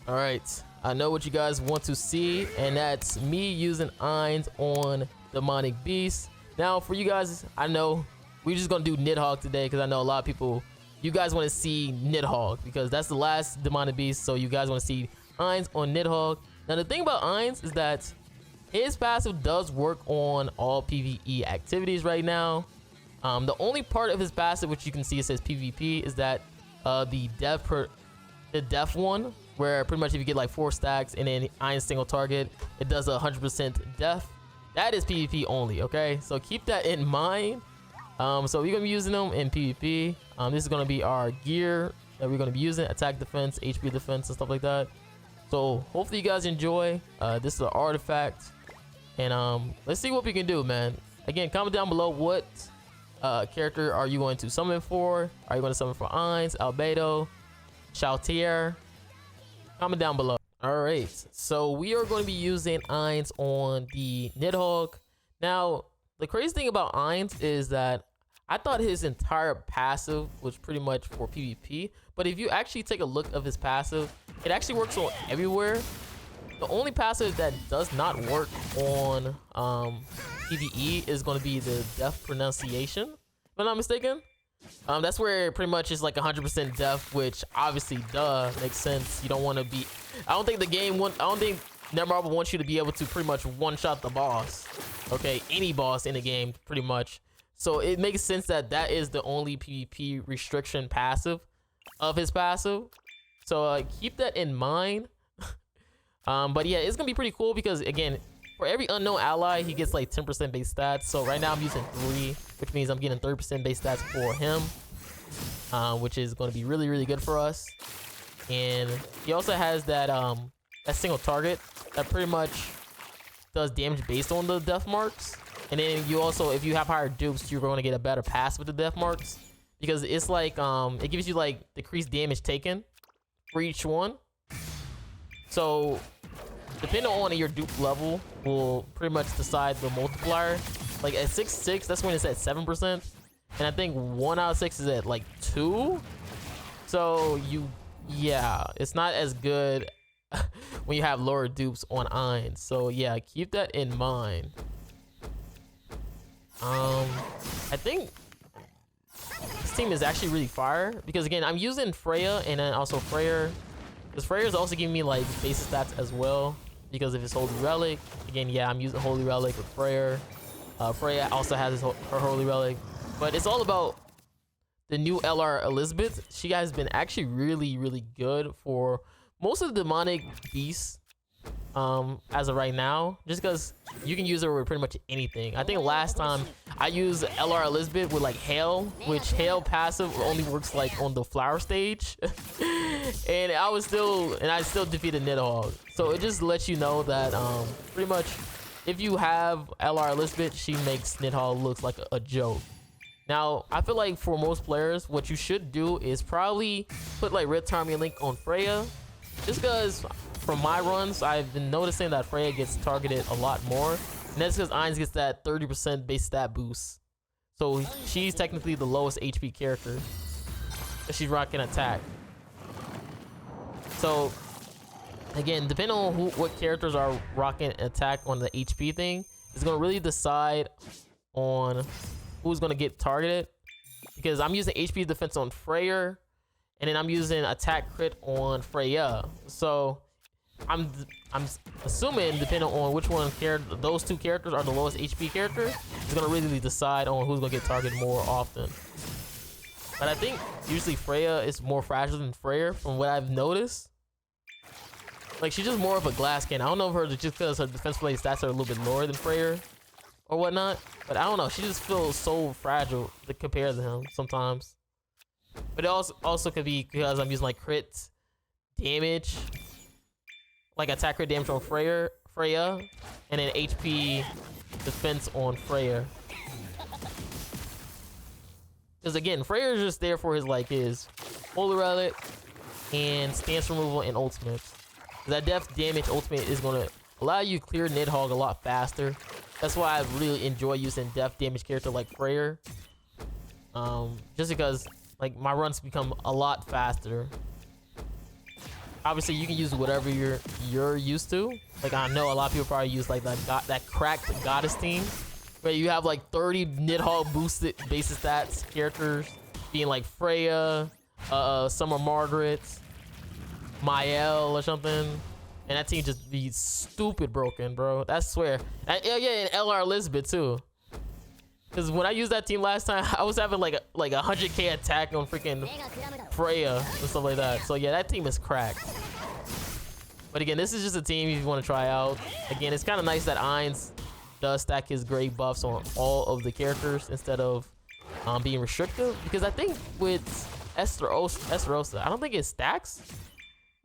All right, I know what you guys want to see, and that's me using AINZ on Demonic Beast. Now, for you guys, I know we're just gonna do Nidhogg today because I know a lot of people, you guys want to see Nidhogg because that's the last Demonic Beast. So you guys want to see AINZ on Nidhogg. Now, the thing about AINZ is that his passive does work on all PvE activities right now. The only part of his passive, which you can see it says PvP, is that the death one, where pretty much if you get like 4 stacks and then AINZ single target, it does 100% death. That is PvP only, okay? So keep that in mind. So we're gonna be using them in PvP. This is gonna be our gear that we're gonna be using: attack, defense, HP defense, and stuff like that. So hopefully you guys enjoy. This is an artifact, and let's see what we can do, man. Again, comment down below what character are you going to summon for? Are you going to summon for AINZ, Albedo, Shoutier? Comment down below. All right, so we are going to be using AINZ on the Nidhogg. Now, the crazy thing about AINZ is that I thought his entire passive was pretty much for PvP, but if you actually take a look of his passive, it actually works on everywhere. The only passive that does not work on PvE is going to be the death pronunciation, if I'm not mistaken. That's where pretty much is like 100% death, which obviously makes sense. You don't want to be, I don't think Netmarble wants you to be able to pretty much one-shot the boss, okay, any boss in the game pretty much. So it makes sense that that is the only PvP restriction passive of his passive. So keep that in mind. But yeah, it's gonna be pretty cool because again, for every unknown ally, he gets like 10% base stats. So right now I'm using 3, which means I'm getting 30% base stats for him, which is going to be really, really good for us. And he also has that that single target that pretty much does damage based on the death marks. And then you also, if you have higher dupes, you're going to get a better pass with the death marks because it's like it gives you like decreased damage taken for each one. So depending on your dupe level will pretty much decide the multiplier. Like at 6/6, that's when it's at 7%, and I think 1 out of 6 is at like 2. So yeah, it's not as good when you have lower dupes on AINZ. So yeah, keep that in mind. I think this team is actually really fire because again, I'm using Freya and then also Freyr, because Freyr is also giving me like basic stats as well because of his Holy Relic. Again, yeah, I'm using Holy Relic with Freyr. Freya also has her Holy Relic, but it's all about the new LR Elizabeth. She has been actually really, really good for most of the demonic beasts as of right now, just because you can use her with pretty much anything. I think last time I used LR Elizabeth with like Hail, which Hail passive only works like on the flower stage. And I still defeated Nidhogg. So it just lets you know that pretty much if you have LR Elizabeth, she makes Nidhogg look like a joke. Now, I feel like for most players, what you should do is probably put like Red Tarmy Link on Freya, just because from my runs, I've been noticing that Freya gets targeted a lot more, and that's because AINZ gets that 30% base stat boost. So she's technically the lowest HP character, but she's rocking attack. So again, depending on what characters are rocking attack on the HP thing, is going to really decide on who's going to get targeted. Because I'm using HP defense on Freyr, and then I'm using attack crit on Freya. So I'm assuming depending on which one those two characters are the lowest HP character, it's going to really decide on who's going to get targeted more often. But I think usually Freya is more fragile than Freyr from what I've noticed. Like, she's just more of a glass cannon. I don't know if just because her defense play stats are a little bit lower than Freyr or whatnot, but I don't know. She just feels so fragile compared to him sometimes. But it also could be because I'm using like crit damage, like attack crit damage on Freya, and then HP defense on Freyr. Because again, Freyr is just there for his Holy Relic and stance removal and ultimate. That death damage ultimate is going to allow you to clear Nidhogg a lot faster. That's why I really enjoy using death damage character like Freyr. Just because like my runs become a lot faster. obviously you can use whatever you're used to. Like I know a lot of people probably use like that cracked goddess team, where you have like 30 Nidhogg boosted basic stats characters, being like Freya, Summer Margaret, Mael or something, and that team just be stupid broken, bro. That's swear. And, yeah, and LR Elizabeth too. Cause when I used that team last time, I was having like a 100k attack on freaking Freya and stuff like that. So yeah, that team is cracked. But again, this is just a team if you want to try out. Again, it's kind of nice that AINZ does stack his great buffs on all of the characters instead of being restrictive. Because I think with Esterosa, I don't think it stacks.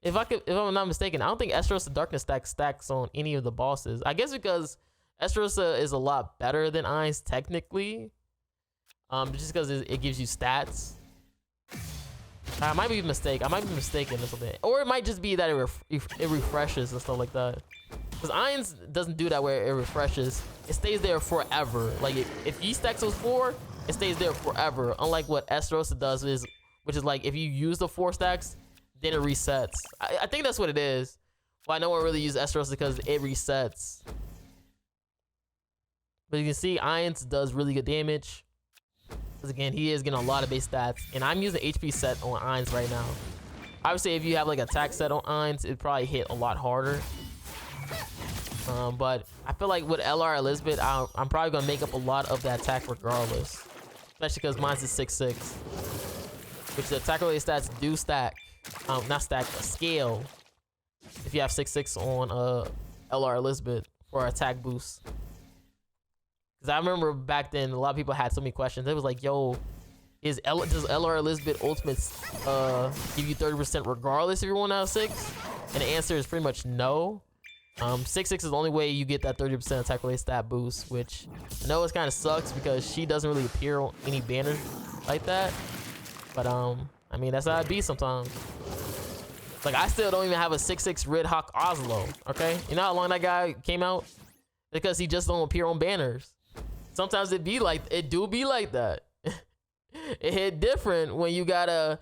If I'm not mistaken, I don't think Esterosa Darkness stacks on any of the bosses. I guess because Esterosa is a lot better than AINZ technically, just because it gives you stats. I might be mistaken. I might be mistaken or something, or it might just be that it refreshes and stuff like that. Because AINZ doesn't do that where it refreshes. It stays there forever. Like if you stack those 4, it stays there forever. Unlike what Esterosa does, which is like if you use the 4 stacks, then it resets. I think that's what it is. Why no one really uses Esterosa, because it resets. But you can see AINZ does really good damage. Because again, he is getting a lot of base stats. And I'm using HP set on AINZ right now. Obviously, if you have like attack set on AINZ, it'd probably hit a lot harder. But I feel like with LR Elizabeth, I'm probably going to make up a lot of the attack regardless. Especially because mine's is 6'6". Which the attack related stats do stack. Not stack, but scale. If you have 6'6" on LR Elizabeth for attack boost. Because I remember back then, a lot of people had so many questions. It was like, yo, does LR Elizabeth Ultimates give you 30% regardless if you're 1 out of 6? And the answer is pretty much no. 6'6" is the only way you get that 30% attack related stat boost, which I know it kind of sucks because she doesn't really appear on any banners like that. But I mean, that's how it be sometimes. Like, I still don't even have a 6'6" Red Hawk Oslo, okay? You know how long that guy came out? Because he just don't appear on banners. Sometimes it do be like that. It hit different when you gotta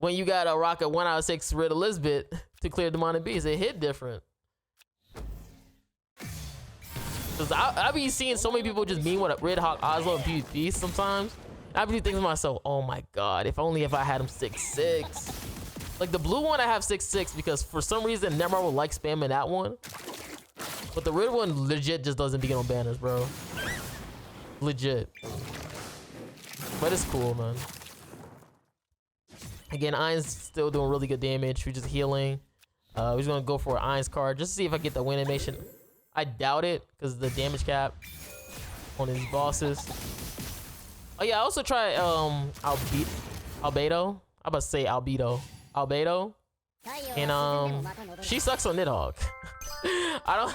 rock a 1 out of 6 Red Elizabeth to clear Demonic Beast. It hit different. Cause I be seeing so many people just mean what a Red Hawk Oslo and PvP sometimes. I be thinking to myself, oh my god, if I had him 6'6". Like the blue one I have 6'6" because for some reason Neymar will like spamming that one. But the red one legit just doesn't begin on banners, bro. Legit. But it's cool, man. Again, AINZ still doing really good damage. We're just healing. We're just gonna go for an AINZ card just to see if I get the win animation. I doubt it because of the damage cap on these bosses. Oh yeah, I also tried Albedo. I'm about to say Albedo. And she sucks on Nidhogg. I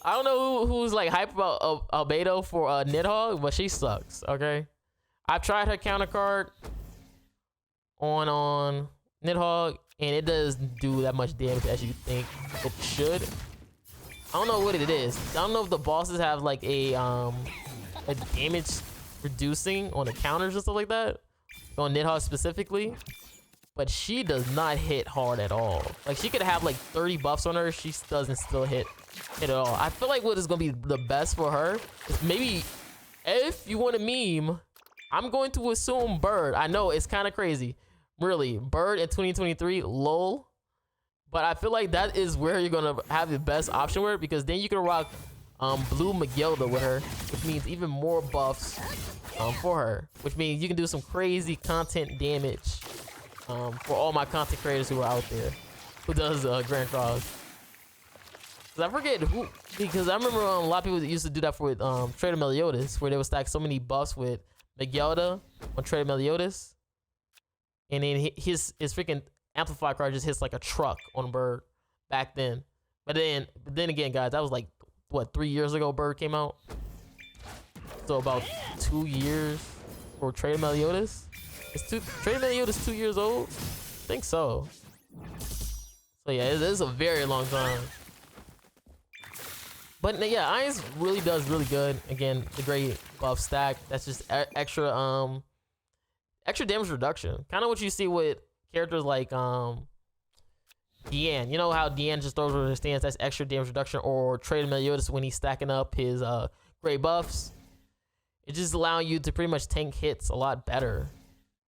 don't know who's like hype about Albedo for Nidhogg, but she sucks. Okay, I've tried her counter card on Nidhogg, and it doesn't do that much damage as you think it should. I don't know what it is. I don't know if the bosses have like a damage reducing on the counters or stuff like that on Nidhogg specifically, but she does not hit hard at all. Like she could have like 30 buffs on her, she doesn't still hit at all. I feel like what is gonna be the best for her is maybe, if you want a meme, I'm going to assume Bird. I know it's kind of crazy, really. Bird in 2023, lol. But I feel like that is where you're gonna have the best option with her, because then you can rock blue Magilda with her, which means even more buffs for her, which means you can do some crazy content damage for all my content creators who are out there who does Grand Cross. I forget who, because I remember a lot of people that used to do that for Trader Meliodas, where they would stack so many buffs with Magilda on Trader Meliodas, and then his freaking amplify card just hits like a truck on Bird back then. But then again, guys, that was like what, 3 years ago Bird came out, so about 2 years for Trader Meliodas. Trader Meliodas 2 years old, I think so. So yeah, it is a very long time. But yeah, AINZ really does really good. Again, the great buff stack. That's just extra damage reduction. Kind of what you see with characters like Deanne. You know how Deanne just throws with her stance, that's extra damage reduction, or Trader Meliodas when he's stacking up his gray buffs. It's just allowing you to pretty much tank hits a lot better,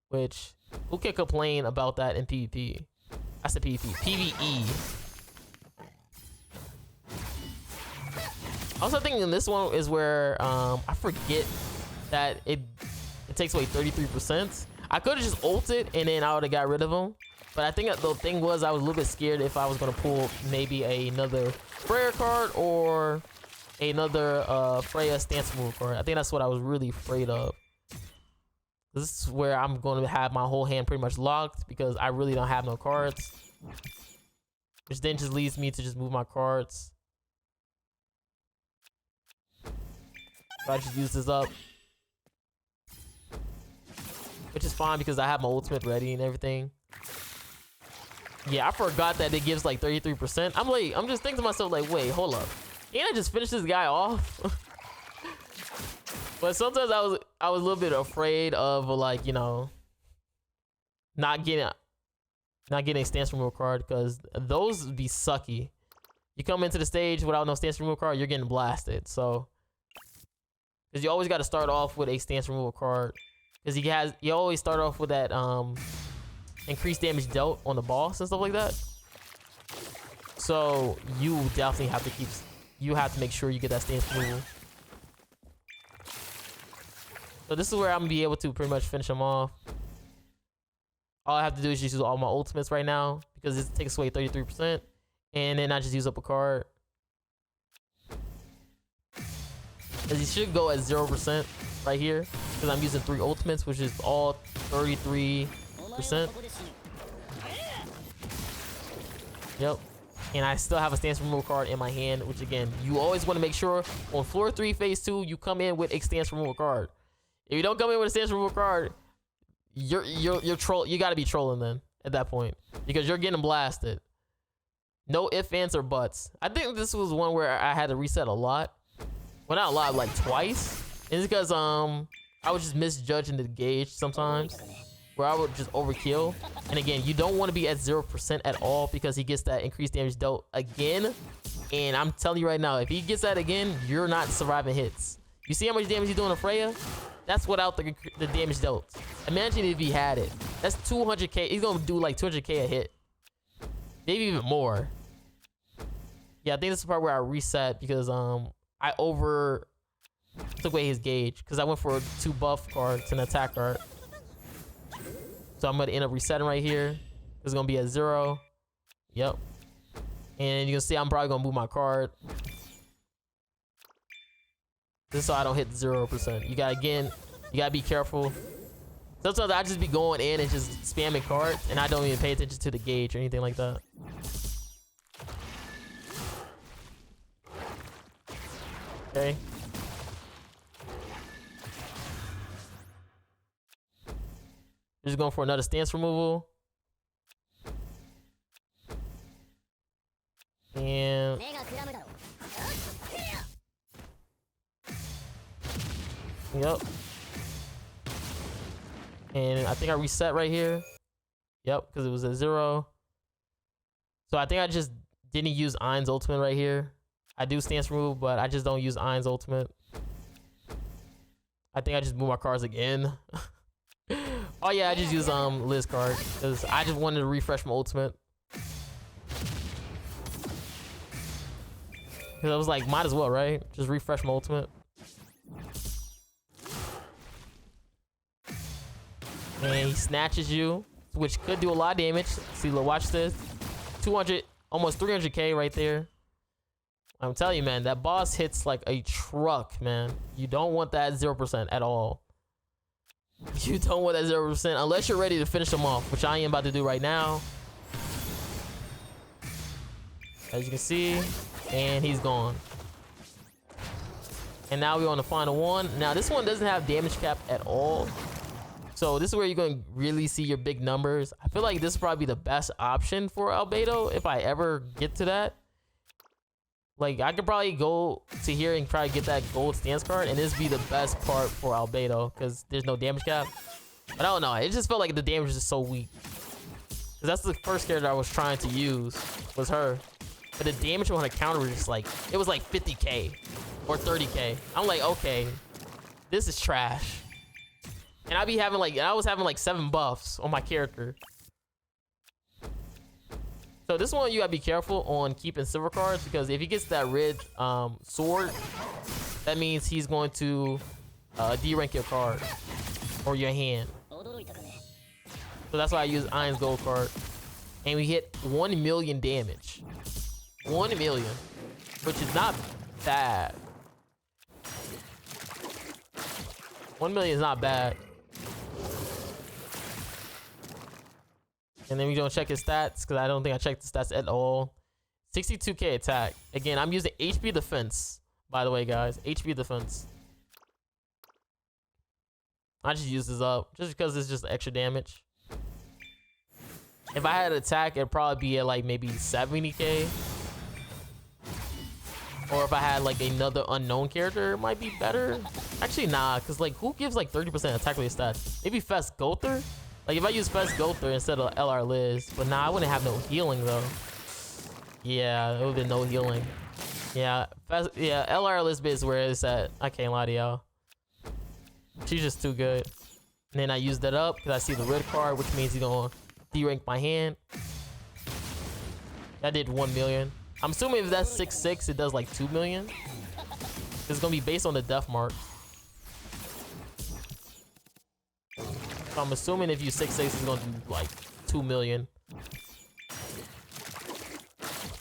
which who can complain about that in PvP? I said PvP. PvE. Also thinking this one is where I forget that it takes away 33%. I could have just ulted and then I would have got rid of him. But I think the thing was I was a little bit scared if I was going to pull maybe another Freya card or another Freya stance removal card. I think that's what I was really afraid of. This is where I'm going to have my whole hand pretty much locked because I really don't have no cards. Which then just leads me to just move my cards. So I just use this up. Which is fine because I have my ultimate ready and everything. Yeah, I forgot that it gives like 33%. I'm just thinking to myself like, wait, hold up. Can't I just finish this guy off? But sometimes I was a little bit afraid of like, you know, not getting a stance removal card because those would be sucky. You come into the stage without no stance removal card, you're getting blasted. So, because you always got to start off with a stance removal card. Because you always start off with that increased damage dealt on the boss and stuff like that. So you definitely have to make sure you get that stance removal. So this is where I'm gonna be able to pretty much finish him off. All I have to do is just use all my ultimates right now because it takes away 33%, and then I just use up a card. Because he should go at 0% right here because I'm using 3 ultimates, which is all 33%. Yep. And I still have a stance removal card in my hand, which again, you always want to make sure on floor 3 phase 2 you come in with a stance removal card. If you don't come in with a stance removal card, you're troll. You got to be trolling then at that point because you're getting blasted. No ifs, ands, or buts. I think this was one where I had to reset a lot. Well, not a lot, like twice. And it's because I was just misjudging the gauge sometimes, where I would just overkill. And again, you don't want to be at 0% at all because he gets that increased damage dealt again. And I'm telling you right now, if he gets that again, you're not surviving hits. You see how much damage he's doing to Freya? That's without the damage dealt. Imagine if he had it. That's 200k. He's gonna do like 200k a hit, maybe even more. Yeah, I think this is the part where I reset because I took away his gauge because I went for 2 buff cards and an attack card. So I'm gonna end up resetting right here. It's gonna be at 0. Yep. And you can see I'm probably gonna move my card. Just so I don't hit 0%. You gotta be careful. Sometimes I just be going in and just spamming cards and I don't even pay attention to the gauge or anything like that. Okay. Just going for another stance removal. And yep. And I think I reset right here. Yep, because it was at 0. So I think I just didn't use AINZ ultimate right here. I do stance removal, but I just don't use AINZ ultimate. I think I just move my cards again. Oh yeah, I just use Liz card because I just wanted to refresh my ultimate. Because I was like, might as well, right? Just refresh my ultimate. And he snatches you, which could do a lot of damage. See, look, watch this. 200, almost 300k right there. I'm telling you, man, that boss hits like a truck, man. You don't want that 0% at all. You don't want that 0% unless you're ready to finish him off, which I am about to do right now. As you can see, and he's gone. And now we're on the final one. Now this one doesn't have damage cap at all. So this is where you're going to really see your big numbers. I feel like this is probably the best option for Albedo if I ever get to that. Like, I could probably go to here and try to get that gold stance card, and this be the best part for Albedo because there's no damage cap. But I don't know. It just felt like the damage is so weak. that's the first character I was trying to use, was her. But the damage on her counter was just like, it was like 50k or 30k. I'm like, okay, this is trash. And I was having like 7 buffs on my character. So this one you gotta be careful on keeping silver cards, because if he gets that red sword, that means he's going to D-rank your card or your hand. So that's why I use AINZ gold card. And we hit 1 million damage. 1 million, which is not bad. 1 million is not bad. And then we don't check his stats, because I don't think I checked the stats at all. 62k attack. Again, I'm using HP defense, by the way, guys. HP defense. I just use this up just because it's just extra damage. If I had attack, it'd probably be at like maybe 70k. Or if I had like another unknown character, it might be better. Actually, nah, because like who gives like 30% attack rate stats? Maybe Fest Gother? Like if I use Fest Gother instead of LR Liz. But nah, I wouldn't have no healing though. Yeah, it would have been no healing. Yeah, LR Liz is where it's at. I can't lie to y'all. She's just too good. And then I used that up because I see the red card, which means he's gonna D-rank my hand. That did 1 million. I'm assuming if that's 6/6, it does like 2 million. It's gonna be based on the death mark. So I'm assuming if you 6/6, it's gonna do like 2 million.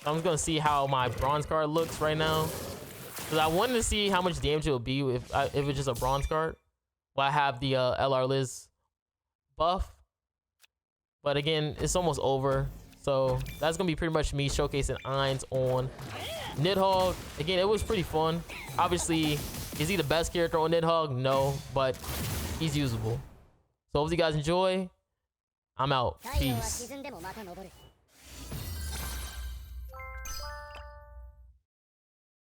I'm just gonna see how my bronze card looks right now, because I wanted to see how much damage it would be if it's just a bronze card. Well, I have the LR Liz buff, but again, it's almost over. So that's gonna be pretty much me showcasing AINZ on NIDHOGG. Again, it was pretty fun. Obviously, is he the best character on NIDHOGG? No, but he's usable. So hope you guys enjoy. I'm out. Peace.